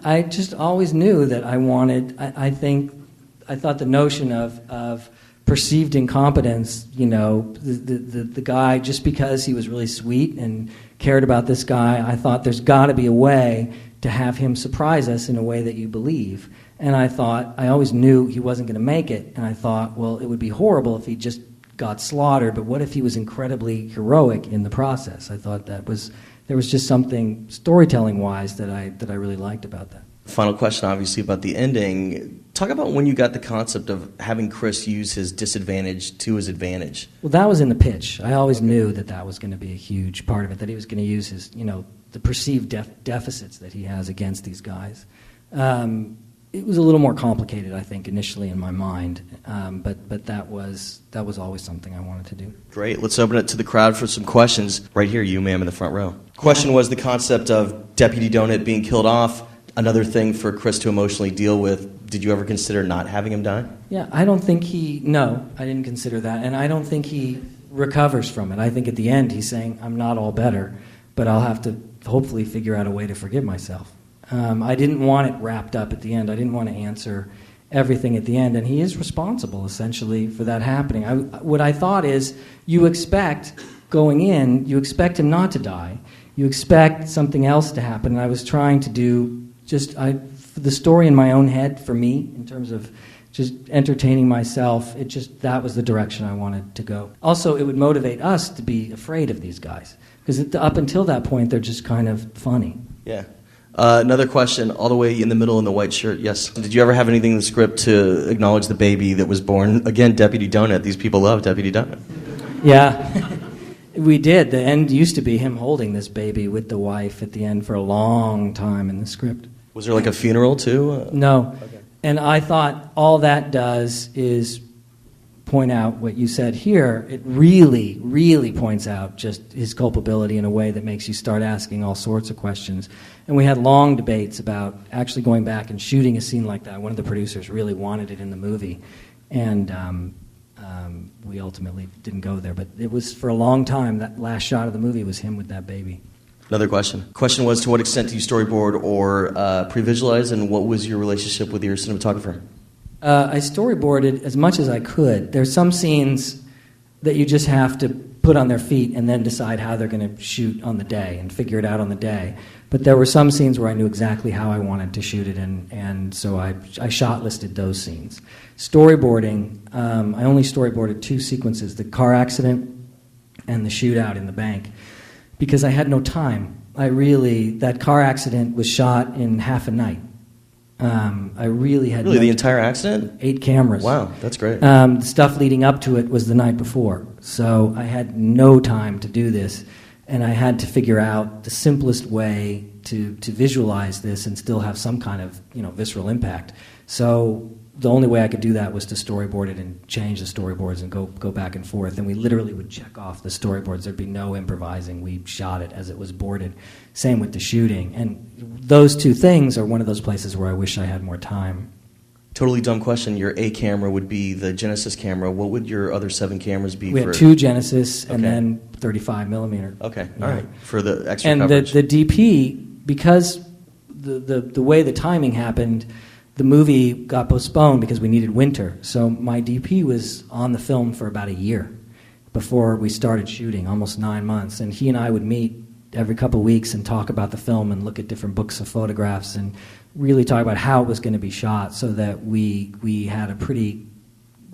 I just always knew that I wanted, I thought the notion of perceived incompetence, the guy, just because he was really sweet and cared about this guy, I thought there's got to be a way to have him surprise us in a way that you believe. And I always knew he wasn't going to make it, and I thought, well, it would be horrible if he just got slaughtered, but what if he was incredibly heroic in the process? I thought there was just something storytelling-wise that I really liked about that. Final question, obviously, about the ending. Talk about when you got the concept of having Chris use his disadvantage to his advantage. Well, that was in the pitch. I always knew that was going to be a huge part of it, that he was going to use his, the perceived deficits that he has against these guys. It was a little more complicated, I think, initially in my mind, but that was always something I wanted to do. Great. Let's open it to the crowd for some questions. Right here, you, ma'am, in the front row. Question was the concept of Deputy Donut being killed off, another thing for Chris to emotionally deal with. Did you ever consider not having him die? Yeah, I didn't consider that, and I don't think he recovers from it. I think at the end he's saying, I'm not all better, but I'll have to hopefully figure out a way to forgive myself. I didn't want it wrapped up at the end. I didn't want to answer everything at the end, and he is responsible, essentially, for that happening. What I thought is, you expect him not to die. You expect something else to happen, and I was trying to do the story in my own head, for me, in terms of just entertaining myself, that was the direction I wanted to go. Also, it would motivate us to be afraid of these guys, because up until that point, they're just kind of funny. Yeah. Another question, all the way in the middle in the white shirt. Yes. Did you ever have anything in the script to acknowledge the baby that was born? Again, Deputy Donut. These people love Deputy Donut. Yeah, we did. The end used to be him holding this baby with the wife at the end for a long time in the script. Was there like a funeral too? No. Okay. And I thought all that does is point out what you said here. It really, really points out just his culpability in a way that makes you start asking all sorts of questions. And we had long debates about actually going back and shooting a scene like that. One of the producers really wanted it in the movie, and we ultimately didn't go there. But it was, for a long time, that last shot of the movie was him with that baby. Another question. Question was, to what extent do you storyboard or pre-visualize, and what was your relationship with your cinematographer? I storyboarded as much as I could. There's some scenes that you just have to put on their feet and then decide how they're going to shoot on the day and figure it out on the day. But there were some scenes where I knew exactly how I wanted to shoot it, and so I shot listed those scenes. Storyboarding, I only storyboarded 2 sequences, the car accident and the shootout in the bank, because I had no time. That car accident was shot in half a night. I really had... Really, the entire accident? 8 cameras. Wow, that's great. The stuff leading up to it was the night before. So I had no time to do this, and I had to figure out the simplest way to visualize this and still have some kind of visceral impact. So the only way I could do that was to storyboard it and change the storyboards and go back and forth. And we literally would check off the storyboards. There'd be no improvising. We shot it as it was boarded. Same with the shooting. And those 2 things are one of those places where I wish I had more time. Totally dumb question. Your A camera would be the Genesis camera. What would your other 7 cameras be? We had 2 Genesis and then 35 millimeter. Okay, all right. For the extra and coverage. And the DP, because the way the timing happened, the movie got postponed because we needed winter. So my DP was on the film for about a year before we started shooting, almost 9 months. And he and I would meet every couple of weeks and talk about the film and look at different books of photographs and really talk about how it was going to be shot, so that we had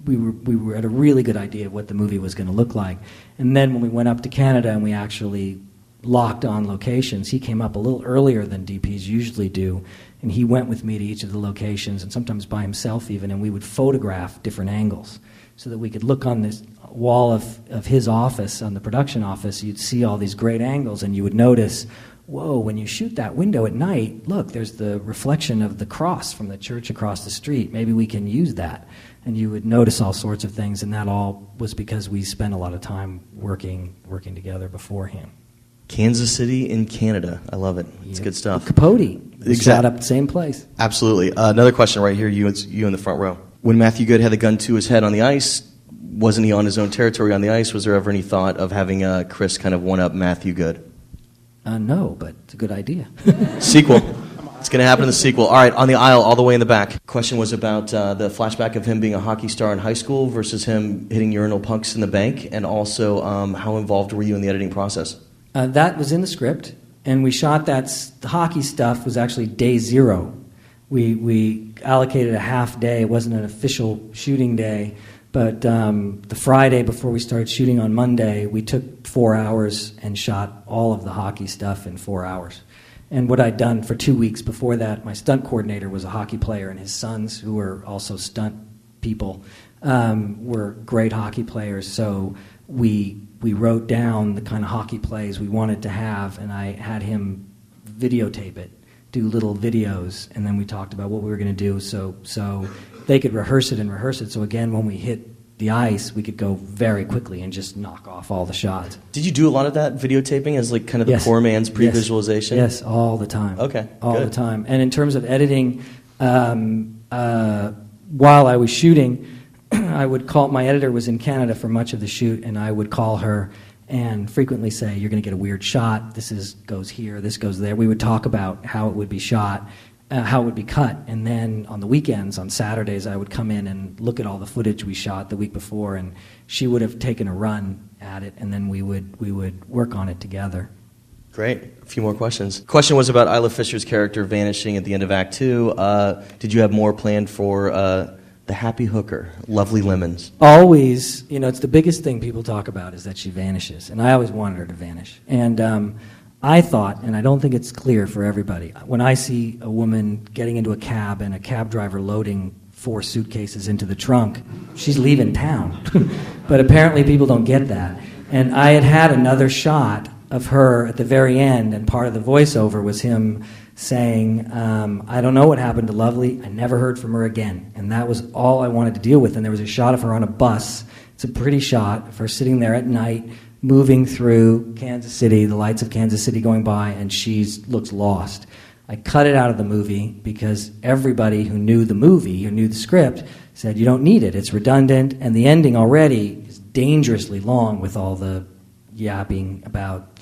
we were at a really good idea of what the movie was going to look like. And then when we went up to Canada and we actually locked on locations, he came up a little earlier than DPs usually do, and he went with me to each of the locations, and sometimes by himself even, and we would photograph different angles so that we could look on this wall of his office, on the production office. You'd see all these great angles, and you would notice whoa, when you shoot that window at night, look, there's the reflection of the cross from the church across the street. Maybe we can use that. And you would notice all sorts of things, and that all was because we spent a lot of time working together beforehand. Kansas City in Canada. I love it. It's good stuff. Capote. Exactly. Shot up the same place. Absolutely. Another question right here, you in the front row. When Matthew Goode had the gun to his head on the ice, wasn't he on his own territory on the ice? Was there ever any thought of having Chris kind of one-up Matthew Goode? No, but it's a good idea. Sequel. It's going to happen in the sequel. All right, on the aisle, all the way in the back. Question was about the flashback of him being a hockey star in high school versus him hitting urinal punks in the bank, and also how involved were you in the editing process? That was in the script, and we shot that. The hockey stuff was actually day 0. We allocated a half day. It wasn't an official shooting day, but the Friday before we started shooting on Monday, we took 4 hours and shot all of the hockey stuff in 4 hours. And what I'd done for 2 weeks before that, my stunt coordinator was a hockey player, and his sons, who were also stunt people, were great hockey players. So we wrote down the kind of hockey plays we wanted to have, and I had him videotape it, do little videos, and then we talked about what we were going to do so they could rehearse it. So again, when we hit the ice, we could go very quickly and just knock off all the shots. Did you do a lot of that videotaping as like kind of the poor man's pre-visualization? Yes, all the time. Okay, all the time. And in terms of editing, while I was shooting, I would call, my editor was in Canada for much of the shoot, and I would call her and frequently say, you're going to get a weird shot, goes here, this goes there. We would talk about how it would be shot, how it would be cut, and then on the weekends, on Saturdays, I would come in and look at all the footage we shot the week before, and she would have taken a run at it, and then we would work on it together. Great. A few more questions. Question was about Isla Fisher's character vanishing at the end of Act 2. Did you have more planned for the happy hooker, Lovely Lemons? Always, it's the biggest thing people talk about is that she vanishes, and I always wanted her to vanish. And I thought, and I don't think it's clear for everybody, when I see a woman getting into a cab and a cab driver loading 4 suitcases into the trunk, she's leaving town. But apparently people don't get that. And I had another shot of her at the very end, and part of the voiceover was him saying, I don't know what happened to Lovely. I never heard from her again. And that was all I wanted to deal with. And there was a shot of her on a bus. It's a pretty shot of her sitting there at night, moving through Kansas City, the lights of Kansas City going by, and she looks lost. I cut it out of the movie because everybody who knew the movie, who knew the script, said, you don't need it. It's redundant. And the ending already is dangerously long with all the yapping about,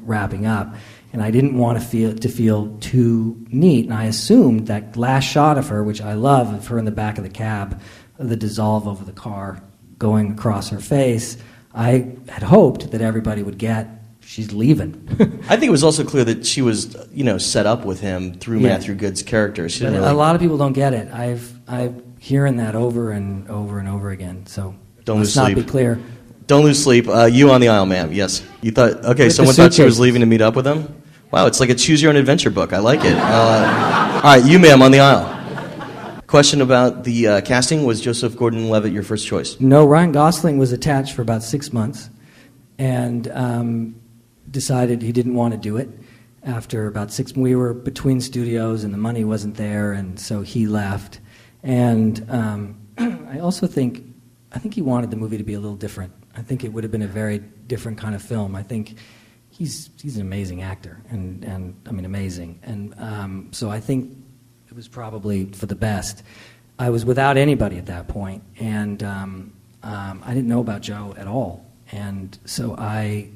wrapping up. And I didn't want to feel too neat. And I assumed that last shot of her, which I love, of her in the back of the cab, the dissolve over the car going across her face, I had hoped that everybody would get, she's leaving. I think it was also clear that she was, set up with him through Matthew Goode's character. She didn't really... A lot of people don't get it. I'm hearing that over and over and over again. So don't lose let's sleep. not be clear. Don't lose sleep. You on the aisle, ma'am. Yes. You thought, okay, With someone thought she was leaving to meet up with him? Wow, it's like a choose-your-own-adventure book. I like it. All right, you, ma'am, on the aisle. Question about the casting. Was Joseph Gordon-Levitt your first choice? No, Ryan Gosling was attached for about 6 months and decided he didn't want to do it. After about 6 months, we were between studios and the money wasn't there, and so he left. And I also think he wanted the movie to be a little different. I think it would have been a very different kind of film. I think he's an amazing actor, and I mean amazing. And so I think it was probably for the best. I was without anybody at that point, and I didn't know about Joe at all. And so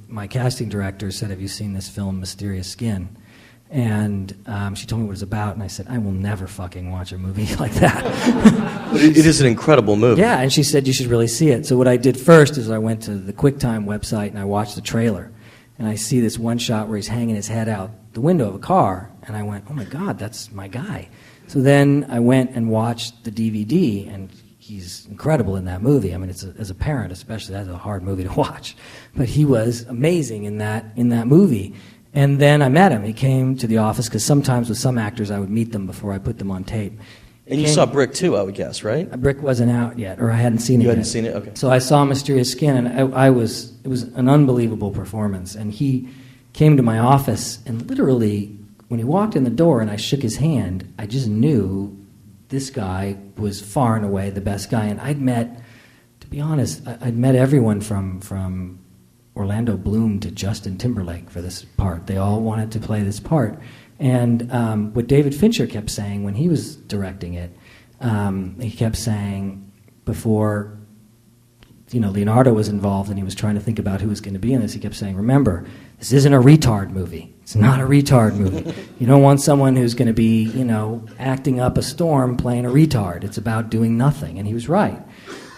my casting director said, have you seen this film, Mysterious Skin? And she told me what it was about, and I said, I will never fucking watch a movie like that. But it is an incredible movie. Yeah, and she said, you should really see it. So what I did first is I went to the QuickTime website and I watched the trailer. And I see this one shot where he's hanging his head out the window of a car, and I went, oh my God, that's my guy. So then I went and watched the DVD, and he's incredible in that movie. I mean, as a parent especially, that's a hard movie to watch. But he was amazing in that movie. And then I met him. He came to the office, because sometimes with some actors I would meet them before I put them on tape. And you saw Brick too, I would guess, right? Brick wasn't out yet, or I hadn't seen it yet. You hadn't seen it? Okay. So I saw Mysterious Skin, and it was an unbelievable performance. And he came to my office, and literally, when he walked in the door and I shook his hand, I just knew this guy was far and away the best guy. And I'd met, to be honest, I'd met everyone from Orlando Bloom to Justin Timberlake for this part. They all wanted to play this part. And what David Fincher kept saying when he was directing it, he kept saying before Leonardo was involved and he was trying to think about who was going to be in this, he kept saying, remember, this isn't a retard movie. It's not a retard movie. You don't want someone who's going to be, acting up a storm playing a retard. It's about doing nothing. And he was right.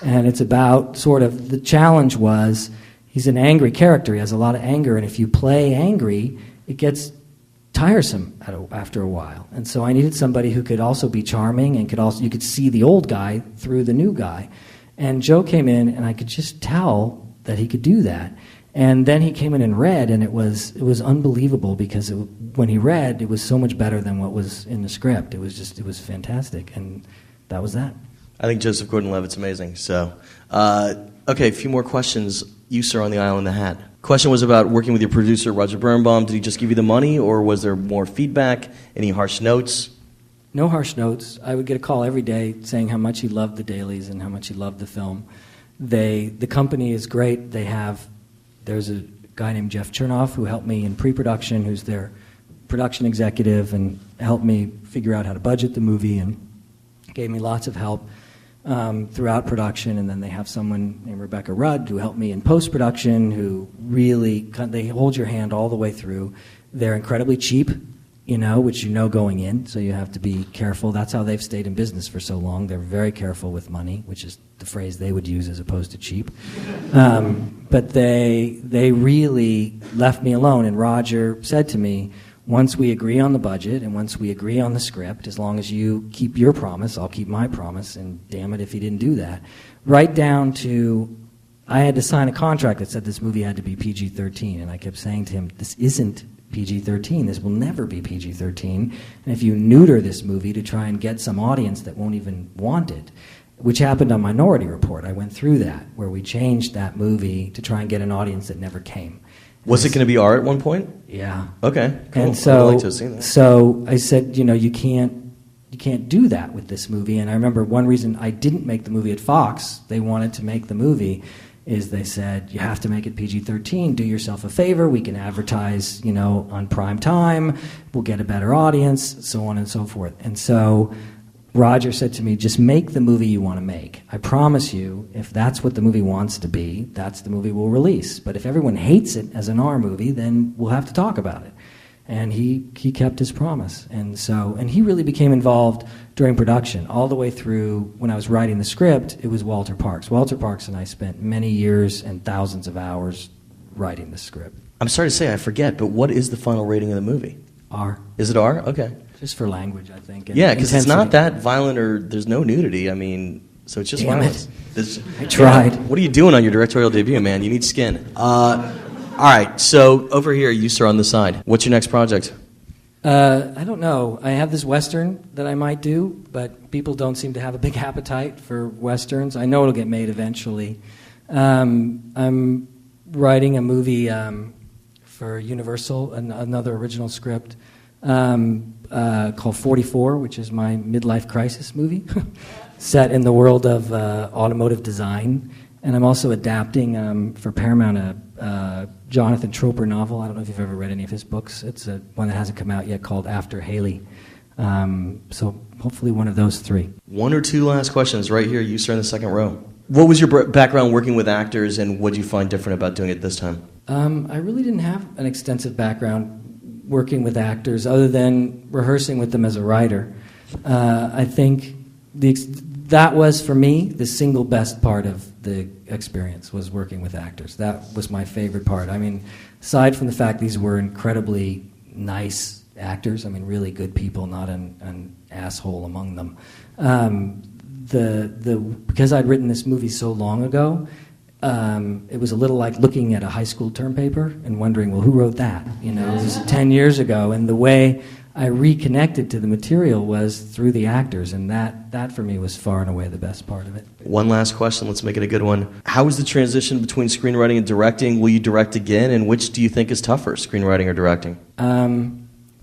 And it's about the challenge was, he's an angry character. He has a lot of anger. And if you play angry, it gets tiresome after a while. And so I needed somebody who could also be charming and you could see the old guy through the new guy. And Joe came in, and I could just tell that he could do that. And then he came in and read, and it was unbelievable because when he read, it was so much better than what was in the script. It was fantastic, and that was that. I think Joseph Gordon-Levitt's amazing. So, okay, a few more questions. You, sir, on the aisle in the hat. Question was about working with your producer, Roger Birnbaum. Did he just give you the money, or was there more feedback? Any harsh notes? No harsh notes. I would get a call every day saying how much he loved the dailies and how much he loved the film. The company is great. There's a guy named Jeff Chernoff who helped me in pre-production, who's their production executive, and helped me figure out how to budget the movie and gave me lots of help throughout production. And then they have someone named Rebecca Rudd who helped me in post-production, who really, they hold your hand all the way through. They're incredibly cheap, which going in, so you have to be careful. That's how they've stayed in business for so long. They're very careful with money, which is the phrase they would use as opposed to cheap. But they really left me alone, and Roger said to me, once we agree on the budget and once we agree on the script, as long as you keep your promise, I'll keep my promise, and damn it if he didn't do that. Right down to, I had to sign a contract that said this movie had to be PG-13, and I kept saying to him, this isn't PG-13. This will never be PG-13. And if you neuter this movie to try and get some audience that won't even want it, which happened on Minority Report, I went through that, where we changed that movie to try and get an audience that never came. Was it going to be R at one point? Yeah. Okay, cool. And so, I'd like to have seen that. So I said, you can't do that with this movie. And I remember one reason I didn't make the movie at Fox, they wanted to make the movie, is they said, you have to make it PG-13, do yourself a favor, we can advertise, on prime time, we'll get a better audience, so on and so forth. And so Roger said to me, just make the movie you want to make. I promise you, if that's what the movie wants to be, that's the movie we'll release. But if everyone hates it as an R movie, then we'll have to talk about it. And he kept his promise. And he really became involved during production, all the way through when I was writing the script. It was Walter Parks. Walter Parks and I spent many years and thousands of hours writing the script. I'm sorry to say, I forget, but what is the final rating of the movie? R. Is it R? Okay. Just for language, I think. Yeah, because it's not that violent, or there's no nudity. I mean, so it's just violence. I tried. What are you doing on your directorial debut, man? You need skin. All right, so over here, you, sir, on the side. What's your next project? I don't know. I have this Western that I might do, but people don't seem to have a big appetite for Westerns. I know it'll get made eventually. I'm writing a movie for Universal, another original script, called 44, which is my midlife crisis movie, set in the world of automotive design. And I'm also adapting for Paramount a Jonathan Troper novel. I don't know if you've ever read any of his books. It's one that hasn't come out yet called After Haley. So hopefully one of those three. One or two last questions right here. You, sir, in the second row. What was your background working with actors, and what did you find different about doing it this time? I really didn't have an extensive background working with actors other than rehearsing with them as a writer. I think that was, for me, the single best part of the experience was working with actors. That was my favorite part. I mean, aside from the fact these were incredibly nice actors, I mean, really good people, not an asshole among them. Because I'd written this movie so long ago, it was a little like looking at a high school term paper and wondering, well, who wrote that? It was 10 years ago, and the way I reconnected to the material was through the actors, and that for me was far and away the best part of it. One last question, let's make it a good one. How was the transition between screenwriting and directing? Will you direct again, and which do you think is tougher, screenwriting or directing?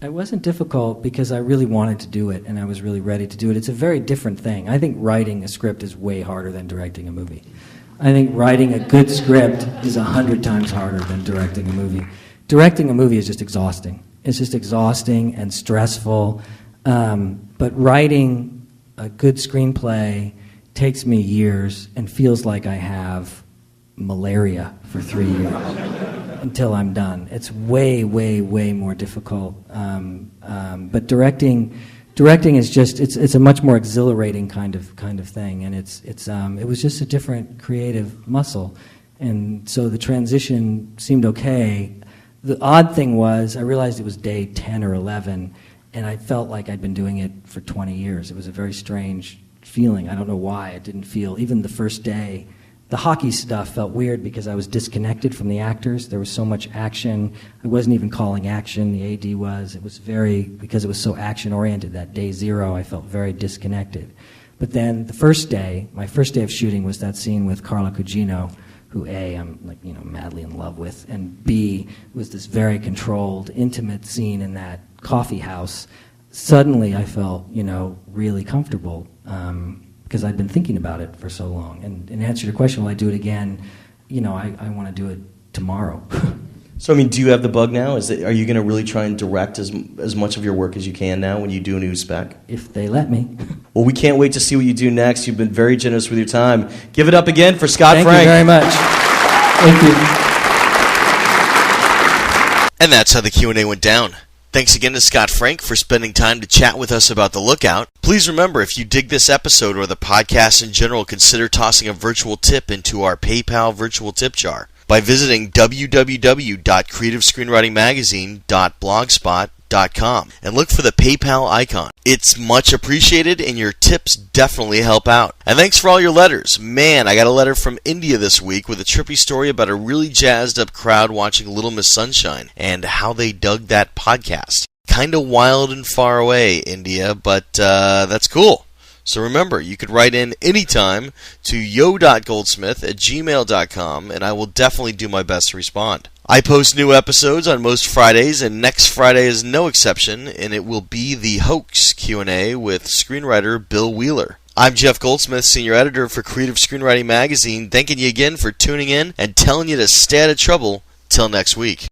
It wasn't difficult because I really wanted to do it, and I was really ready to do it. It's a very different thing. I think writing a script is way harder than directing a movie. I think writing a good script is 100 times harder than directing a movie. Directing a movie is just exhausting. It's just exhausting and stressful. But writing a good screenplay takes me years and feels like I have malaria for 3 years until I'm done. It's way, way, way more difficult. But directing is just it's a much more exhilarating kind of thing, and it was just a different creative muscle, and so the transition seemed okay. The odd thing was I realized it was day 10 or 11, and I felt like I'd been doing it for 20 years. It was a very strange feeling. I don't know why. It didn't feel, even the first day, the hockey stuff felt weird because I was disconnected from the actors. There was so much action. I wasn't even calling action. The AD was. It was because it was so action-oriented, that day 0, I felt very disconnected. But then the first day, my first day of shooting was that scene with Carla Cugino, who A, I'm madly in love with, and B, was this very controlled, intimate scene in that coffee house. Suddenly I felt, really comfortable because I'd been thinking about it for so long. And in answer to your question, will I do it again? I want to do it tomorrow. So, do you have the bug now? Are you going to really try and direct as much of your work as you can now when you do a new spec? If they let me. Well, we can't wait to see what you do next. You've been very generous with your time. Give it up again for Scott Frank. Thank you very much. Thank you. And that's how the Q&A went down. Thanks again to Scott Frank for spending time to chat with us about The Lookout. Please remember, if you dig this episode or the podcast in general, consider tossing a virtual tip into our PayPal virtual tip jar by visiting www.creativescreenwritingmagazine.blogspot.com and look for the PayPal icon. It's much appreciated, and your tips definitely help out. And thanks for all your letters. Man, I got a letter from India this week with a trippy story about a really jazzed up crowd watching Little Miss Sunshine and how they dug that podcast. Kinda wild and far away, India, but that's cool. So remember, you could write in anytime to yo.goldsmith@gmail.com, and I will definitely do my best to respond. I post new episodes on most Fridays, and next Friday is no exception, and it will be the Hoax Q&A with screenwriter Bill Wheeler. I'm Jeff Goldsmith, Senior Editor for Creative Screenwriting Magazine, thanking you again for tuning in and telling you to stay out of trouble till next week.